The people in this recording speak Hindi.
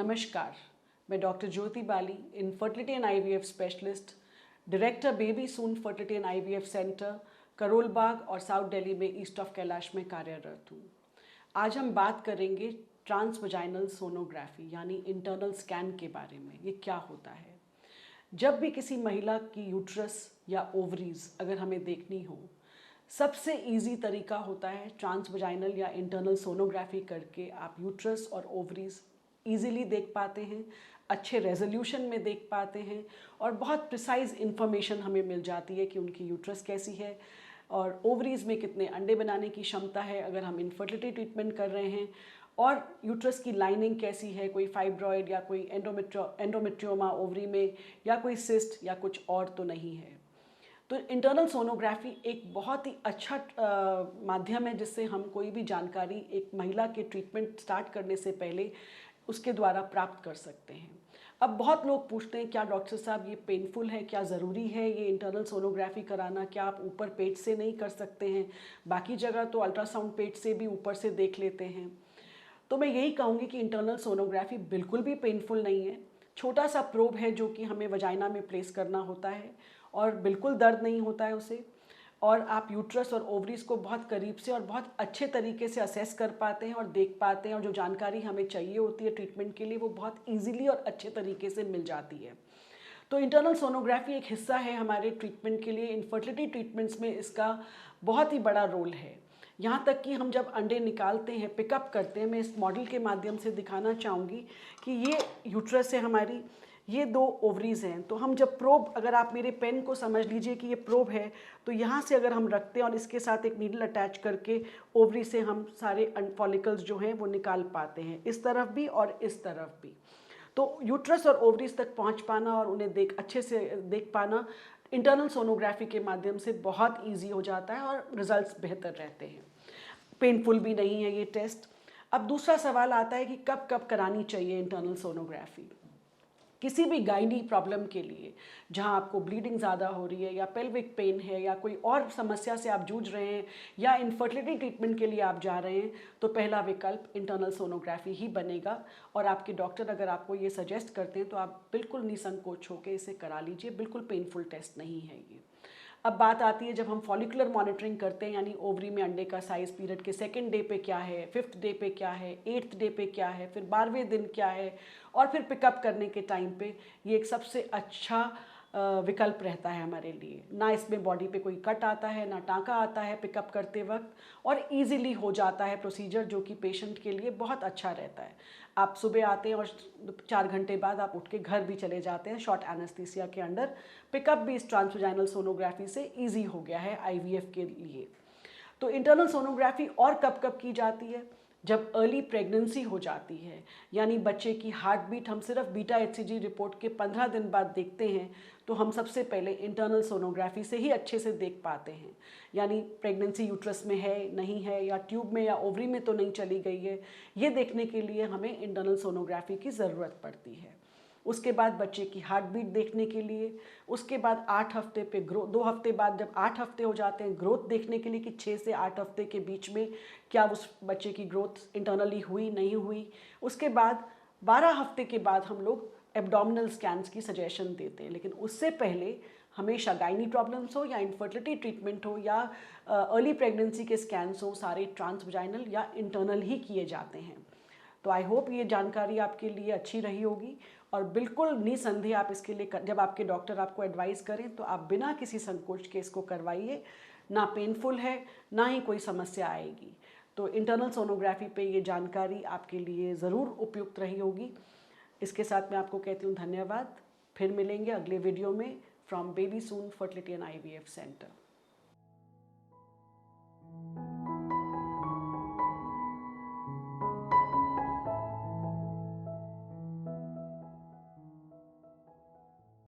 नमस्कार, मैं doctor Jyoti Bali, infertility and IVF specialist, director baby soon fertility and IVF centre, Karol Bagh और साउथ दिल्ली में ईस्ट ऑफ कैलाश में कार्यरत हूँ। आज हम बात करेंगे ट्रांसवजाइनल सोनोग्राफी यानी इंटरनल स्कैन के बारे में। ये क्या होता है? जब भी किसी महिला की यूट्रस या ओवरीज अगर हमें देखनी हो, सबसे इजी तरीका होता है ट्रांसवजाइनल या इंटरनल सोनोग्राफी करके आप यूट्रस और ओवरीज ईजिली देख पाते हैं, अच्छे रेजोल्यूशन में देख पाते हैं और बहुत प्रिसाइज इन्फॉर्मेशन हमें मिल जाती है कि उनकी यूट्रस कैसी है और ओवरीज में कितने अंडे बनाने की क्षमता है अगर हम इनफर्टिलिटी ट्रीटमेंट कर रहे हैं, और यूट्रस की लाइनिंग कैसी है, कोई फाइब्रॉइड या कोई एंडोमेट्रियोमा ओवरी में या कोई सिस्ट या कुछ और तो नहीं है। तो इंटरनल सोनोग्राफी एक बहुत ही अच्छा माध्यम है जिससे हम कोई भी जानकारी एक महिला के ट्रीटमेंट स्टार्ट करने से पहले उसके द्वारा प्राप्त कर सकते हैं। अब बहुत लोग पूछते हैं क्या डॉक्टर साहब ये पेनफुल है, क्या ज़रूरी है ये इंटरनल सोनोग्राफी कराना, क्या आप ऊपर पेट से नहीं कर सकते हैं? बाकी जगह तो अल्ट्रासाउंड पेट से भी ऊपर से देख लेते हैं। तो मैं यही कहूँगी कि इंटरनल सोनोग्राफी बिल्कुल भी पेनफुल नहीं है। छोटा सा प्रोब है जो कि हमें वजाइना में प्लेस करना होता है और बिल्कुल दर्द नहीं होता है उसे, और आप यूट्रस और ओवरीज को बहुत करीब से और बहुत अच्छे तरीके से असेस कर पाते हैं और देख पाते हैं, और जो जानकारी हमें चाहिए होती है ट्रीटमेंट के लिए वो बहुत ईजिली और अच्छे तरीके से मिल जाती है। तो इंटरनल सोनोग्राफी एक हिस्सा है हमारे ट्रीटमेंट के लिए। इनफर्टिलिटी ट्रीटमेंट्स में इसका बहुत ही बड़ा रोल है। यहाँ तक कि हम जब अंडे निकालते हैं, पिकअप करते हैं, मैं इस मॉडल के माध्यम से दिखाना चाहूँगी कि ये यूट्रस है हमारी, ये दो ओवरीज हैं। तो हम जब प्रोब, अगर आप मेरे पेन को समझ लीजिए कि ये प्रोब है, तो यहाँ से अगर हम रखते हैं और इसके साथ एक नीडल अटैच करके ओवरी से हम सारे फॉलिकल्स जो हैं वो निकाल पाते हैं, इस तरफ भी और इस तरफ भी। तो यूट्रस और ओवरीज तक पहुँच पाना और उन्हें अच्छे से देख पाना इंटरनल सोनोग्राफी के माध्यम से बहुत ईजी हो जाता है और रिजल्ट्स बेहतर रहते हैं। पेनफुल भी नहीं है ये टेस्ट। अब दूसरा सवाल आता है कि कब कब करानी चाहिए इंटरनल सोनोग्राफी। किसी भी गाइनी प्रॉब्लम के लिए जहां आपको ब्लीडिंग ज़्यादा हो रही है या पेल्विक पेन है या कोई और समस्या से आप जूझ रहे हैं या इनफर्टिलिटी ट्रीटमेंट के लिए आप जा रहे हैं, तो पहला विकल्प इंटरनल सोनोग्राफी ही बनेगा। और आपके डॉक्टर अगर आपको ये सजेस्ट करते हैं तो आप बिल्कुल निसंकोच होकर इसे करा लीजिए, बिल्कुल पेनफुल टेस्ट नहीं है ये। अब बात आती है जब हम फॉलिकुलर मॉनिटरिंग करते हैं, यानी ओवरी में अंडे का साइज पीरियड के सेकंड डे पे क्या है, 5th डे पे क्या है, 8th डे पे क्या है, फिर 12वें दिन क्या है, और फिर पिकअप करने के टाइम पे ये एक सबसे अच्छा विकल्प रहता है हमारे लिए। ना इसमें बॉडी पे कोई कट आता है, ना टाँका आता है पिकअप करते वक्त, और इजीली हो जाता है प्रोसीजर, जो कि पेशेंट के लिए बहुत अच्छा रहता है। आप सुबह आते हैं और 4 घंटे बाद आप उठ के घर भी चले जाते हैं शॉर्ट एनेस्थीसिया के अंडर। पिकअप भी इस ट्रांसवजाइनल सोनोग्राफी से ईजी हो गया है आईवीएफ के लिए। तो इंटरनल सोनोग्राफी और कब कब की जाती है? जब अर्ली प्रेगनेंसी हो जाती है, यानी बच्चे की हार्ट बीट हम सिर्फ बीटा एचसीजी रिपोर्ट के 15 दिन बाद देखते हैं, तो हम सबसे पहले इंटरनल सोनोग्राफी से ही अच्छे से देख पाते हैं। यानी प्रेगनेंसी यूट्रस में है, नहीं है, या ट्यूब में या ओवरी में तो नहीं चली गई है, ये देखने के लिए हमें इंटरनल सोनोग्राफी की ज़रूरत पड़ती है। उसके बाद बच्चे की हार्ट बीट देखने के लिए, उसके बाद 8 हफ्ते पे ग्रोथ, 2 हफ्ते बाद जब 8 हफ्ते हो जाते हैं, ग्रोथ देखने के लिए कि 6 से 8 हफ्ते के बीच में क्या उस बच्चे की ग्रोथ इंटरनली हुई नहीं हुई। उसके बाद 12 हफ्ते के बाद हम लोग एब्डोमिनल स्कैन्स की सजेशन देते हैं। लेकिन उससे पहले हमेशा गाइनी प्रॉब्लम्स हो या इनफर्टिलिटी ट्रीटमेंट हो या अर्ली प्रेगनेंसी के स्कैन्स हो, सारे ट्रांसवजाइनल या इंटरनल ही किए जाते हैं। तो आई होप ये जानकारी आपके लिए अच्छी रही होगी, और बिल्कुल निसंदेह आप इसके लिए जब आपके डॉक्टर आपको एडवाइस करें तो आप बिना किसी संकोच के इसको करवाइए। ना पेनफुल है, ना ही कोई समस्या आएगी। तो इंटरनल सोनोग्राफी पे ये जानकारी आपके लिए ज़रूर उपयुक्त रही होगी। इसके साथ मैं आपको कहती हूँ धन्यवाद। फिर मिलेंगे अगले वीडियो में from baby soon fertility and IVF centre.